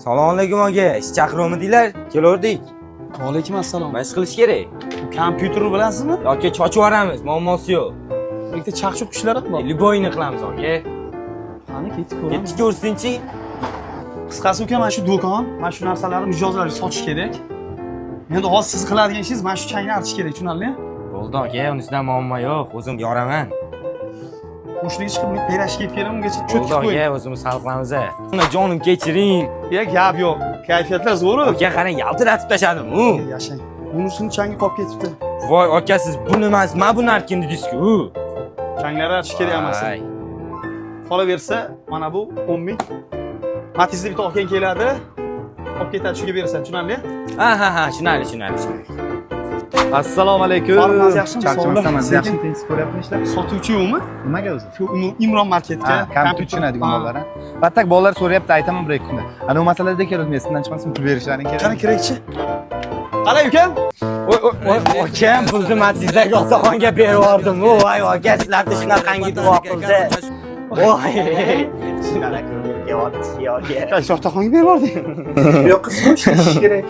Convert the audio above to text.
Salom alaykum aka. Ish chaqiruvmidinglar? Kelordik. Alaykum assalom. Nima ish qilish kerak? Kompyuter bilasizmi? Yoki chochib yuboramiz, muammosi yo'q. Bitta chaqchuq kuchlar bor. Liboyni qilamiz aka. Qani ketib ko'ramiz. Yetti ko'rsinchi. Qisqasi uka, mana shu do'kon, mana shu narsalarni mijozlarga sotish kerak. Endi hozir siz qiladigan ishingiz mana shu changni artish kerak, tushunarlimi? Bo'ldi aka, unisidan muammo yo'q. O'zim yoraman. Qo'shniga chiqib perash kelib kelib ungacha cho'kib Bo'ldi qo'ying. aka, o'zimiz hal qilamiz. Uni jonim kechiring. Gap yo'q. Kayfiyatlar zo'r-ku. Aka qarang, yaltiratib tashladim. Yashang. Bunisini changi qolib ketibdi. Voy aka, siz buni emas, mana buni artgan dedingiz-ku. Changlar artish kerak emas. Qolaversa, mana bu 10 ming. Matizda bitta olgan keladi. Olib ketadi, shunga berasan, tushunarli? Ha, tushunarli. Assalomu alaykum. Formangiz yaxshimi? Charchamasdan yaxshi tennis ko'ryapman ishlar. Sotuvchi yo'qmi? Nimaga o'zi? Shu Imron marketga Kompyuter tushunadigan bolalar. Battak bolalar so'rayapti, aytaman bir ikki kunda. Ana u masalada keladi, mendan chiqmasin, pul berishlaring kerak. Qani kerakchi? Qalay ukam? Akam pulni Matizdaga oqsoqonga berib yubordim. Voy aka, sizlarni shunaqangi duo qildi. Voy. Shunaqa kelyapti yoki. Shohtaxonga berib yubording. Yo'q, qiz ish kerak.